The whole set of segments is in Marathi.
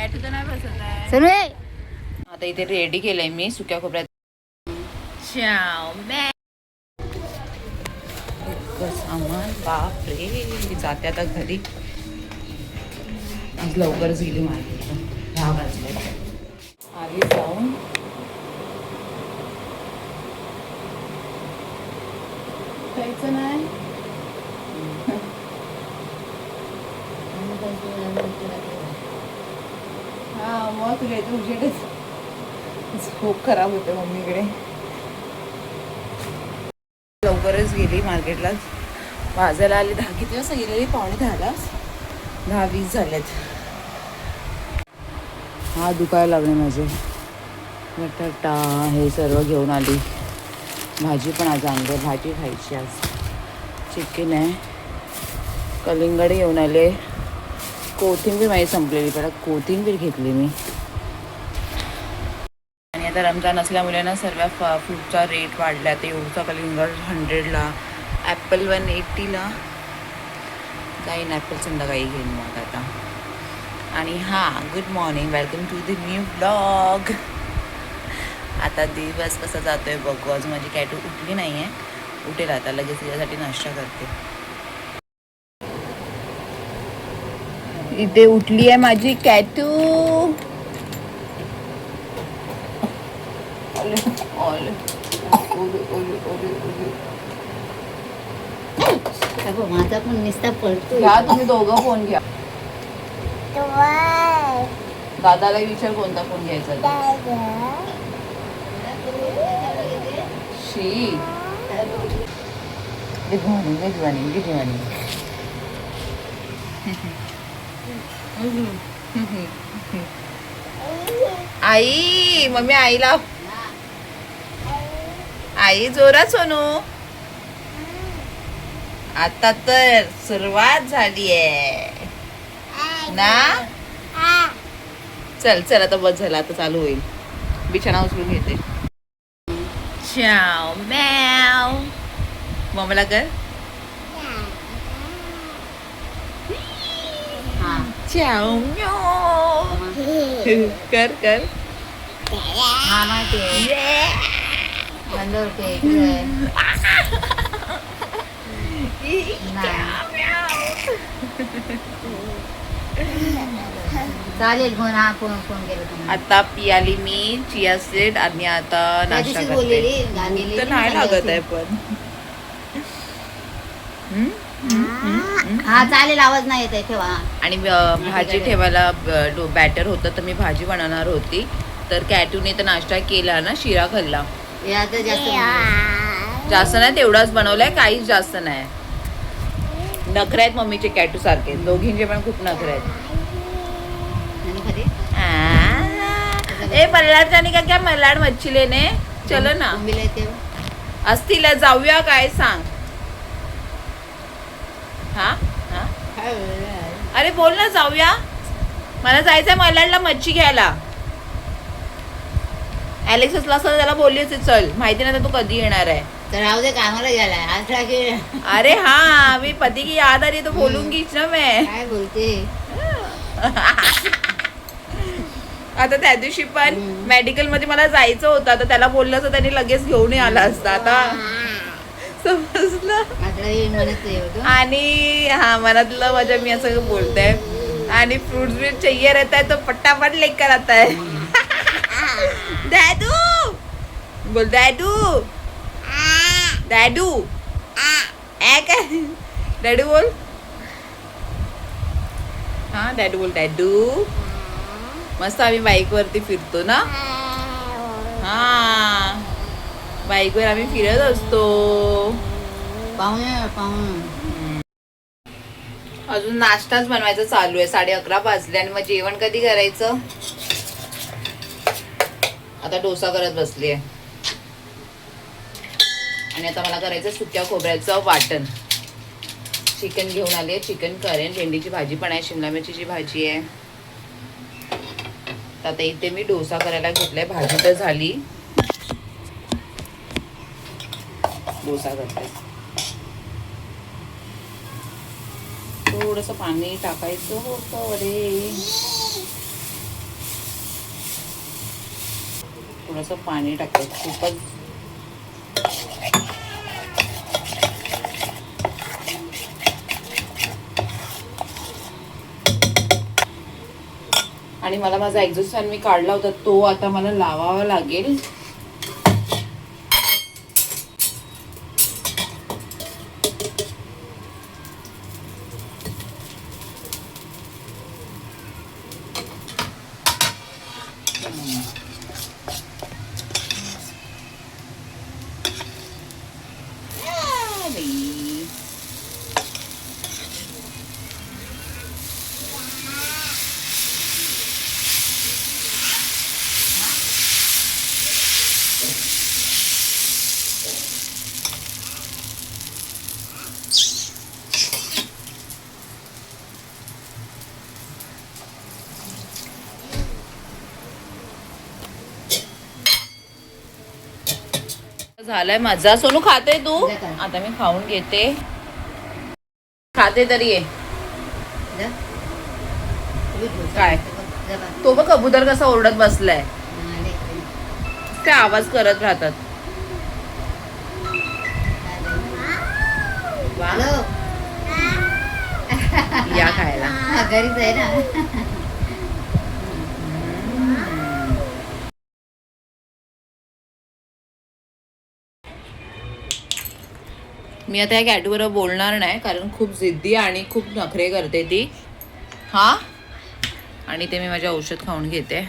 कॅटू तर नाही बसत आहे. सुनू आता इथे रेडी केलंय मी सुक्या खोबऱ्यात. सामान बापरे. जाते आता घरी. आज लवकरच गेली मार्केटला. 10 वाजले. आली जाऊन जायचं नाही. हा मग तुला इथे उजेडच. खूप खराब होते मम्मीकडे. लवकरच गेली मार्केटला. वाजायला आली 10. किती वाजता गेलेली? 9:45. 10-20 झालेत. हा दुखायला लागले माझे. बटाटा हे सर्व घेऊन आली. भाजी पण आज आणली. भाजी खायची आज. चिकन आहे. कलिंगड घेऊन आले. कोथिंबीर माझी संपलेली. पण कोथिंबीर घेतली मी. आणि आता रमजान असल्यामुळे ना सर्व फ्रूटचा रेट वाढला. ते एवढचा कलिंगड 100ला. ॲपल 180ला. जाईन ॲपल संध्याकाळी घेईन मग आता. आणि हां good morning. Welcome to the new blog. आता दिवस कसा जातोय बघू. अजून माझी कॅटू उठली नाही आहे. उठेल आता. लगेच तिच्यासाठी नाश्ता करते. इथे उठली आहे माझी कॅटू. माझा पण निस्ता पडतो. घ्या तुम्ही दोघं फोन घ्या. दादाला विचार कोणता फोन घ्यायचा. शी good morning. Good morning. Good morning. आई मम्मी आईला. आई जोरात सोनू. आता तर सुरुवात झाली आहे ना. चल चल आता बस झाला. आता चालू होईल. बिछाना उचलून घेते. चाव मॅव. मम्मीला कर. चाव म्याव. कर कर. हा माहिती आहे. बंदर के चालेल. फोन हा फोन केला. आता पियाली मी चिया सीड आणि आता नाश्ता करते. तर नाही लागत आहे पण. हा चालेल. आवाज नाही येत आहे. ठेवा. आणि भाजी ठेवायला बॅटर होतं तर मी भाजी बनवणार होती. तर कॅटूने तर नाश्ता केला ना. शिरा खाल्ला. जास्त नाही तेवढाच बनवलाय. काहीच जास्त नाही. नखरे आहेत मम्मीचे कॅटू सारखे. दोघींचे पण खूप नखरे आहेत. ए मल्हार जाने का क्या? मल्हार मच्छी लेने चलो ना. असतील जाऊया काय सांग. हा हा अरे बोल ना जाऊया. मला जायचंय मल्हारला मच्छी घ्यायला. ॲलेक्स असला असं त्याला बोलली होती चल. माहिती नाही तू कधी येणार आहे. तर राहू दे. कामाला गेलाय. अरे हाँ अभी पति की याद आ रही तो बोलूंगीच ना मैं. काय बोलते. आता त्या दिवशी पण मेडिकल मध्ये मला जायचं होतं. तर त्याला बोललं तर त्याने लगेच घेऊन आला असता. आता समजलं. आणि हा मनातलं माझ्या मी असं बोलते. आणि फ्रूट्स भी चाहिए रहता है तो फटाफट लेकर आता है. डैडू बोल. डैडू डैडू डैडू बोल. हा डॅडू बोल. डॅडू. मस्त आम्ही बाईकवरती फिरतो ना. हा बाईकवर आम्ही फिरत असतो. अजून नाश्ताच बनवायचा चालू आहे. 11:30 वाजले. आणि मग जेवण कधी करायचं. आता डोसा करत बसली आहे. आणि आता मला करायचं सुक्या खोबऱ्याचं वाटण. चिकन घेऊन आले. चिकन करेन. भेंडीची भाजी पण आहे. शिमला मिरचीची भाजी आहे. आता इथे मी डोसा करायला घेतलाय. भाजी तर झाली. डोसा करते. थोडंसं पाणी टाकायचं होतं रे. थोडंसं पाणी टाकायचं खूपच. आणि मला माझा एक्झॉस्ट फॅन मी काढला होता तो आता मला लावावा लागेल. झालाय माझा. सोनू खाते तू? आता मी खाऊन घेते. खाते तरी ये. काय तो बघ कबूतर कसा ओरडत बसलाय. ते आवाज करत राहतात. या खायला घरीच आहे ना. मी आता या कॅटूवर बोलणार नाही कारण खूप जिद्दी आणि खूप नखरे करते ती. हा आणि ते मी माझे औषध खाऊन घेते.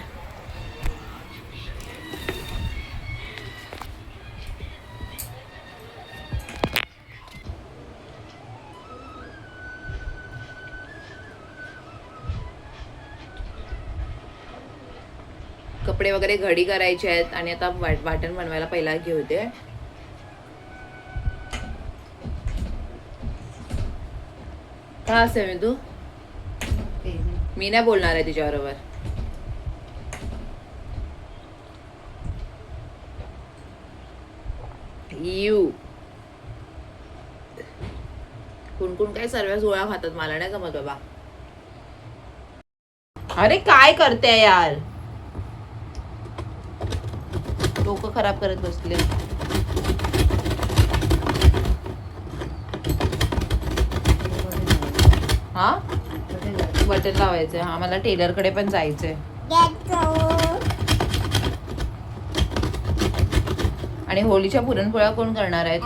कपडे वगैरे घडी करायचे आहेत आणि आता वाटण बनवायला पहिला घेते. का असे मी तू मी नाही बोलणार आहे तिच्याबरोबर. यू कुणकुण काय सर्व जोळा खातात मला नाही जमत बाबा. अरे काय करते यार डोकं खराब करत बसले. हा बटन लावायचंय. हा मला टेलर कडे पण जायचंय. आणि होळीच्या पुरणपोळ्या कोण करणार आहेत?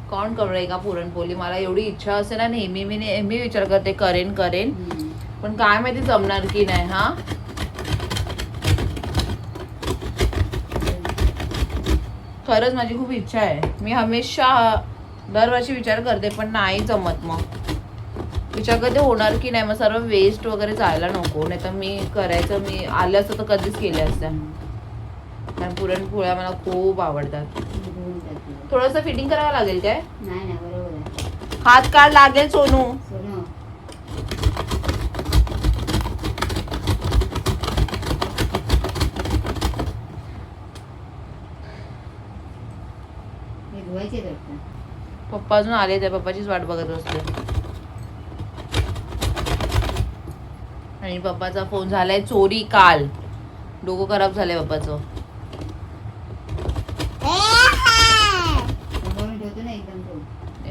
कोण करेल का पुरणपोळी? मला एवढी इच्छा असते ना नेहमी मी नेहमी विचार करते करेन करेन पण काय माहिती जमणार की नाही. हा खरंच माझी खूप इच्छा आहे. मी हमेशा दरवर्षी विचार करते पण नाही जमत. मग विचार करते होणार की नाही. मग सर्व वेस्ट वगैरे जायला नको. नाही तर मी करायचं मी आलं असतं तर कधीच केल्या असत्या. कारण पुरणपोळ्या मला खूप आवडतात. थोडंसं फिटिंग करावं लागेल काय? नाही बरोबर आहे. हात काढ लागेल सोनू. पप्पा अजून आले त्या पप्पाचीच वाट बघत असते. आणि पप्पाचा फोन झालाय चोरी काल. डोकं खराब झालंय पप्पाचं.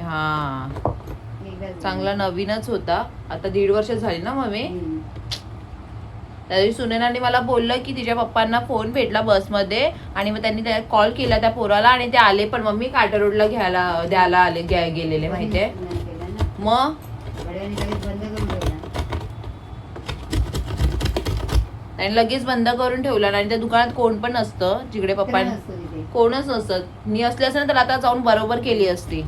हा चांगला नवीनच होता. आता 1.5 वर्ष झाली ना मम्मी. त्या दिवशी सुनेनाने मला बोललं की तिच्या पप्पांना फोन भेटला बसमध्ये आणि मग त्यांनी कॉल केला त्या पोराला आणि ते आले पण मम्मी काटा रोडला द्यायला आले गेलेले माहितीये. मग आणि लगेच बंद करून ठेवला. आणि त्या दुकानात कोण पण नसतं जिकडे पप्पा कोणच नसतं. मी असले असते ना तर आता जाऊन बरोबर केली असती.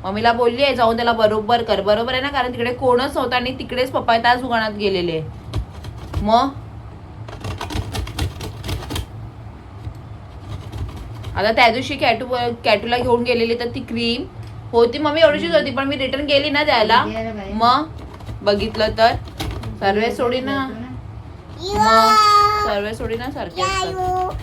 मम्मीला बोलली आहे जाऊन त्याला बरोबर कर. बरोबर आहे ना कारण तिकडे कोणच नव्हतं आणि तिकडेच पप्पा त्याच दुकानात गेलेले. मग आता त्या दिवशी कॅटूला घेऊन गेलेली तर ती क्रीम होती मम्मी एवढीशीच होती पण मी रिटर्न गेली ना द्यायला. मग बघितलं तर सर्वे सोडी ना. मग सर्वे सोडी ना सारखे असतात.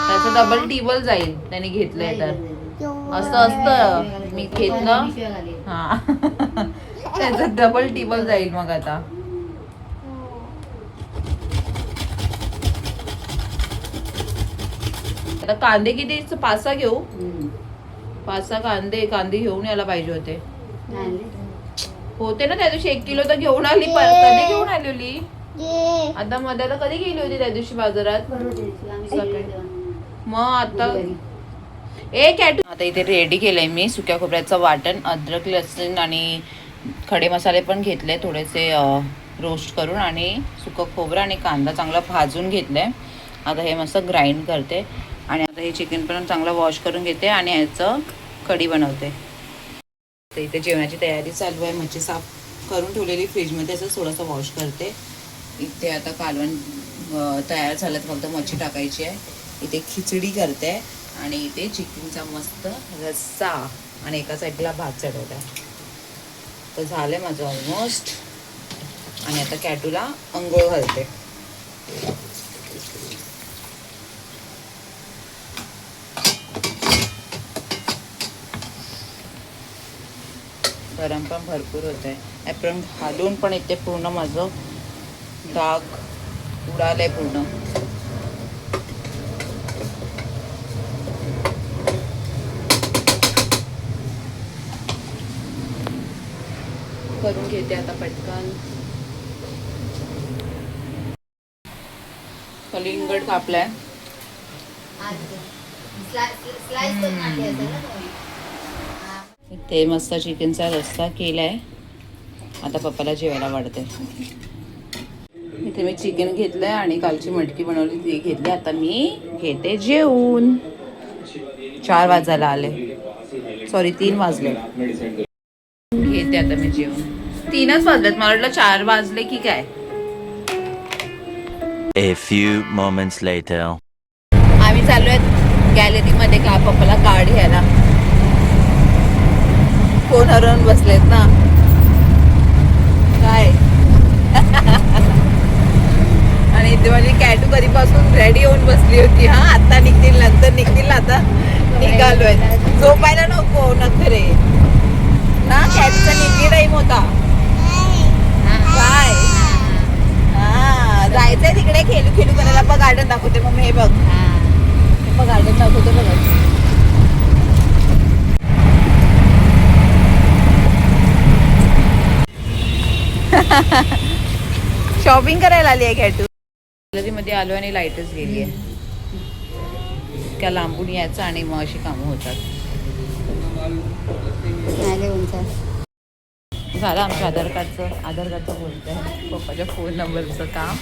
त्याचं डबल टेबल जाईल त्याने घेतलंय तर. असं असतं मी घेतलं हा त्याचं डबल टिबल जाईल मग आता. आता कांदे किती 5-6 घेऊ? 5-6 कांदे घेऊन यायला पाहिजे होते. होते ना त्या दिवशी 1 किलो तर घेऊन आली. कधी घेऊन आलेली आता मध्ये आता कधी गेली होती त्या दिवशी बाजारात? मग आता आता इथे रेडी केलंय मी सुक्या खोबऱ्याचं वाटण. अद्रक लसूण आणि खडे मसाले पण घेतले थोडेसे रोस्ट करून आणि सुकं खोबरं आणि कांदा चांगला भाजून घेतलंय. आता हे मस्त ग्राइंड करते आणि आता हे चिकन पण चांगलं वॉश करून घेते आणि ह्याचं कढी बनवते. तर इथे जेवणाची तयारी चालू आहे. मच्छी साफ करून ठेवलेली फ्रीजमध्ये असं थोडंसं वॉश करते. इथे आता कालवण तयार झालं तर फक्त मच्छी टाकायची आहे. इथे खिचडी करते आणि इथे चिकनचा मस्त रस्सा आणि एका साईडला भात चढवला. तर झालं माझं ऑलमोस्ट. आणि आता कॅटूला अंघोळ घालते. गरम पण भरपूर होत आहे. ॲप्रॉन घालून पण इथे पूर्ण माझं डाग उडालंय पूर्ण. करून घेते आता पटकन. कलिंगड कापलाय. इथे मस्त चिकनचा रस्सा केलाय. आता पप्पाला जेवायला वाढते. इथे मी चिकन घेतलंय आणि कालची मटकी बनवली ती घेतली. आता मी घेते जेवून. 4 वाजायला आले, सॉरी 3 वाजले. घेते आता मी जेवण. 3च वाजलेत, मला वाटलं 4 वाजले की काय. A few moments later. आम्ही चाललोय गॅलरीमध्ये का पप्पाला कार्ड घ्यायला. फोन हरवून बसलेत ना काय. आणि इथे माझी कॅटू कधीपासून रेडी होऊन बसली होती. हा आता निघतील नंतर निघतील. आता निघालोय. झोपायला नको नखरे ना. कॅटूचा निघी टाईम होता काय. हा जायचंय तिकडे खेळू खेळू करायला. बघ गार्डन दाखवते मग हे बघ. बघ गार्डन दाखवते बघ. शॉपिंग करायला आली आहे कॅटू. गॅलरीमध्ये आलो आणि लाईटच गेली आहे. त्या लांबून यायचं आणि मग अशी कामं होतात. झालं आमच्या आधार कार्डचं बोलत आहे. पप्पाच्या फोन नंबरचं काम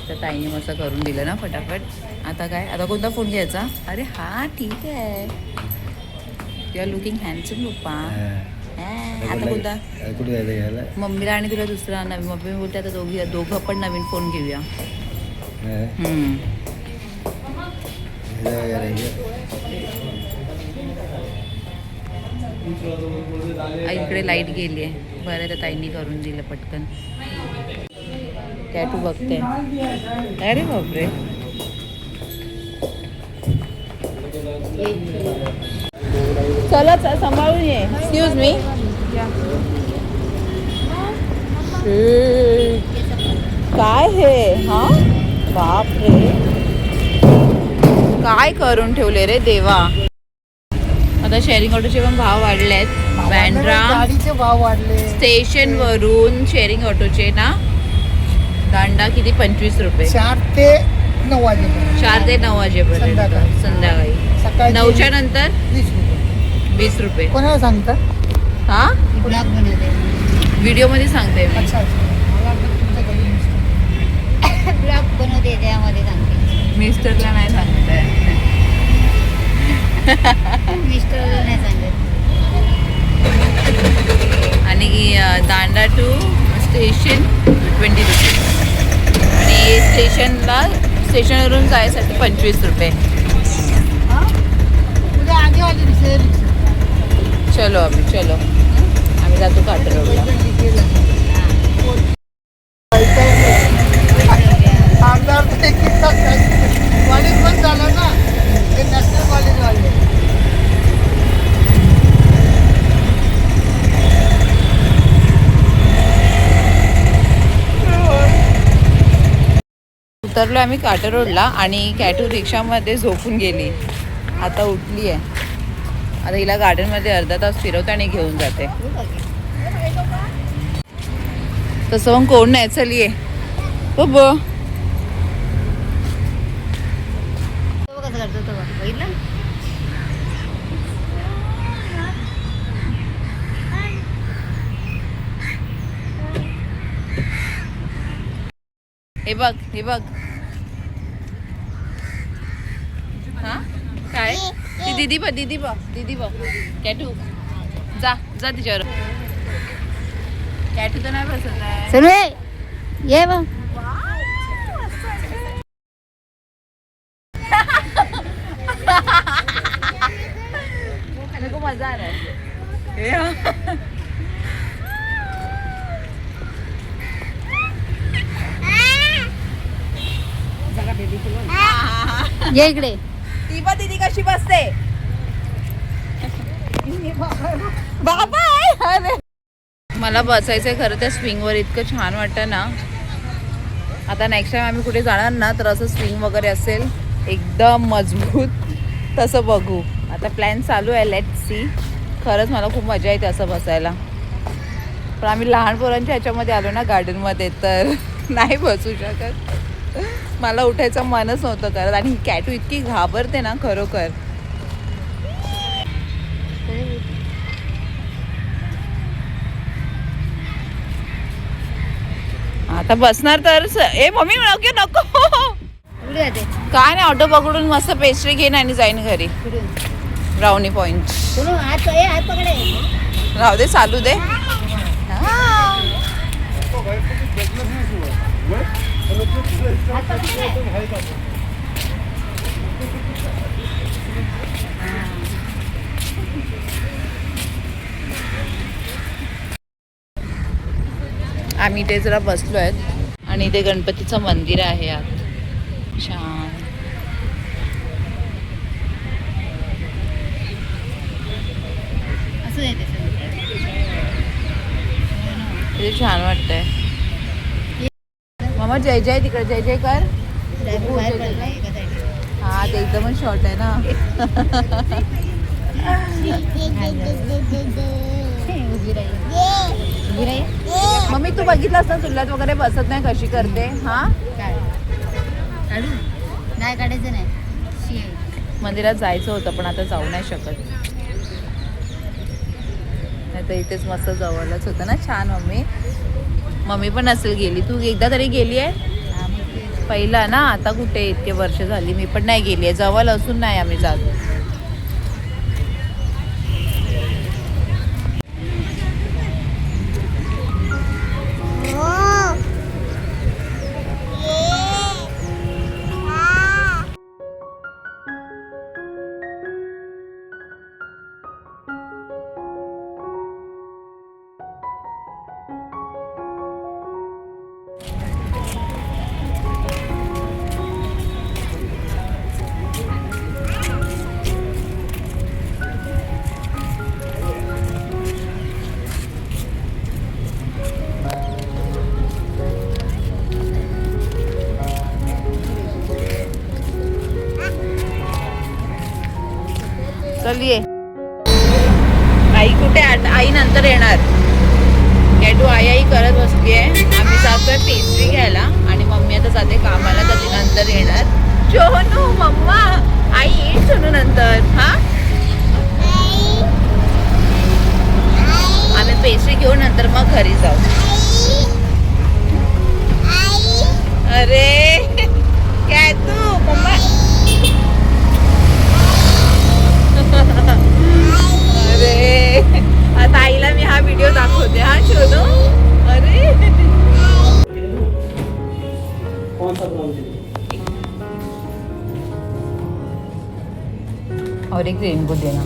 तर ताईने मस्त करून दिलं ना फटाफट. आता काय, आता कोणता फोन घ्यायचा? अरे हा ठीक आहे. यू आर लुकिंग हँडसम पप्पा. आता कोणता? मम्मीला आणि तुला दुसरा नवीन. मम्मी बोलते आता दोघं पण नवीन फोन घेऊया. इकडे लाईट गेली आहे. बरं तर ताईंनी करून दिलं पटकन. कॅटू बघते. अरे बापरे. चला सांभाळून ये. Excuse me. काय हे. हा बापरे काय करून ठेवले रे देवा. आता शेअरिंग ऑटोचे पण भाव वाढले आहेत. बँड्रा गाडीचे भाव वाढले. स्टेशन वरून शेअरिंग ऑटोचे ना दांडा किती 25 रुपये. 4 ते 9 वाजेपर्यंत. 4 ते 9 वाजेपर्यंत संध्याकाळी. सकाळी नऊच्या नंतर 20 रुपये. 20 रुपये. कोणाला सांगता? हा ब्लॉग बनवते. व्हिडिओ मध्ये सांगते मी. अच्छा मला वाटलं तुमच्या घरी नसतं. ब्लॉग बनवते त्यामध्ये सांगते. मिस्टरला नाही सांगते. मिस्टरला नाही सांगत. आणि दांडा टू स्टेशन 20 रुपये आणि स्टेशनवरून जायसाठी 25 रुपये. उद्या आधी वाली रिक्षा. चलो आम्ही जातो काटरवला. आमदार कॉलेज पण झालं ना. ते नॅशनल कॉलेज वाढले. उतरलो आम्ही काटर रोडला आणि कॅटू रिक्षामध्ये झोपून गेली. आता उठली आहे. आता हिला गार्डनमध्ये अर्धा तास फिरवते आणि घेऊन जाते. तसं मग कोण नाही चलिये तो कसं करतो तो बघितलं. हे बघ हे बघ. हा काय ती दीदी बघ दीदी बघ दीदी बघ. कॅटू जा जा तिच्यावर. कॅटू तर नाही बसत आहे. चल ये बघ. मेरे को मजा आ रहा है. ये इकडे. ती बा दीदी कशी बसते. बाबा अरे मला बसायचंय खरं त्या स्विंगवर. इतकं छान वाटतं ना. आता नेक्स्ट टाइम आम्ही कुठे जाणार ना तर असं स्विंग वगैरे असेल एकदम मजबूत तसं बघू. आता प्लॅन चालू आहे. Let see. खरंच मला खूप मजा येते असं बसायला. पण आम्ही लहान पोरांच्या ह्याच्यामध्ये आलो ना गार्डनमध्ये तर नाही बसू शकत. मला उठायचं मनच नव्हतं करत. आणि ही कॅटू इतकी घाबरते ना खरोखर. आता बसणार तर ए मम्मी नको नको. कुठे जाते. काय नाही ऑटो पकडून मस्त पेस्ट्री घेईन आणि जाईन घरी. कुठून ब्राउनी पॉइंट. कुठून हात पकडे. राहू दे चालू दे. हा. हात पकडे. आम्ही ते जरा बसलो आहेत आणि इथे गणपतीचं मंदिर आहे आत. छान. असं येते किती छान वाटतंय. मामा जय जय तिकडे जय जय कर. बाहेर पडला एका साईडला. हा ते एकदम शॉर्ट आहे ना. उभी राही. मम्मी तू बघितलंस ना चुल्ह्यात वगैरे बसत नाही कशी करते. हा काढू नाही काढायचं नाही. शी आहे. मंदिरात जायचं होतं पण आता जाऊ नाही शकत. नाही तर इथेच मस्त जवळच होतं ना. छान. मम्मी पण असेल गेली. तू एकदा तरी गेली आहे पहिला ना. आता कुठे इतके वर्ष झाली मी पण नाही गेली आहे. जवळ असून नाही आम्ही जात. चलिये. आई कुठे आई नंतर येणार. कॅटू आई करत बसली आहे. आम्ही जातोय पेस्ट्री घ्यायला आणि मम्मी आता जाते कामाला तर ती नंतर येणार. सोनू मम्मा आई येईल सोनू नंतर. हा आम्ही पेस्ट्री घेऊ नंतर मग घरी जाऊ. अरे कॅटू मम्मा. अरे आता आईला मी हा व्हिडिओ दाखवते. हा शोनू. अरे और एक रेनबो देना.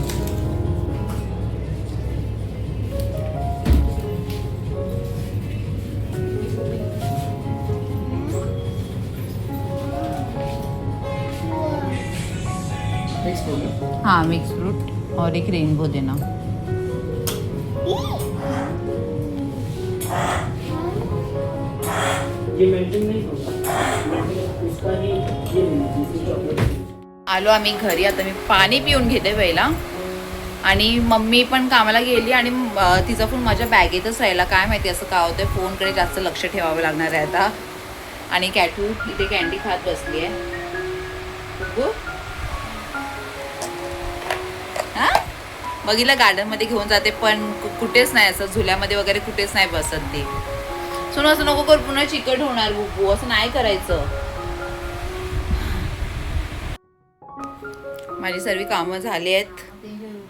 हाँ मिक्स फ्रूट और एक रेनबो देना. ये मेंटेन नहीं होगा. आलो आम्ही घरी. आता मी पाणी पिऊन घेते पहिला. आणि मम्मी पण कामाला गेली आणि तिचा फोन माझ्या बॅगेतच राहिला. काय माहिती असं का होतंय. फोनकडे जास्त लक्ष ठेवावं लागणार आहे आता. आणि कॅटू इथे कॅन्डी खात बसली आहे. हा बघितलं गार्डनमध्ये घेऊन जाते पण कुठेच नाही असं झुल्यामध्ये वगैरे कुठेच नाही बसत ती. सुन असं नको कर पुन्हा चिकट होणार बुबू. असं नाही करायचं. माझी सर्व कामं झाली आहेत.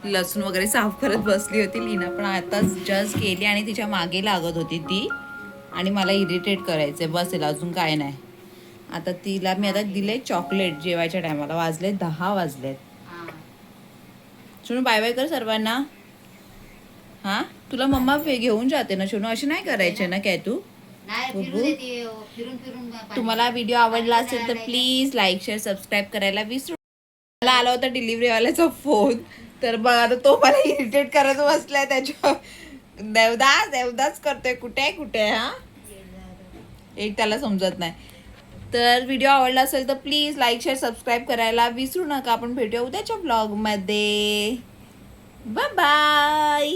लसूण वगैरे साफ करत बसली होती. लीना पण आताच जस्ट केली आणि तिच्या मागे लागत होती ती. आणि मला इरिटेट करायचंय बसेल अजून काय नाही. आता तिला मी आता दिले चॉकलेट जेवायच्या टायमाला. वाजले 10 वाजलेत. सोनू बाय बाय कर सर्वांना. हा तुला मम्मा घेऊन जाते ना सोनू. अशी नाही करायचे ना काय तू. नाही फिरू दे ती, फिरून फिरून तुम्हाला व्हिडिओ आवडला असेल तर प्लीज लाईक शेअर सबस्क्राईब करायला विसरू. मला आला होता डिलिव्हरीवाल्याचा फोन. तर बघ आता तो मला इरिटेट करत बसलाय. त्याच्या देवदास करतोय. कुठे हा एक त्याला समजत नाही. तर व्हिडिओ आवडला असेल तर प्लीज लाईक शेअर सबस्क्राईब करायला विसरू नका. आपण भेटूया उद्याच्या ब्लॉगमध्ये. Bye bye.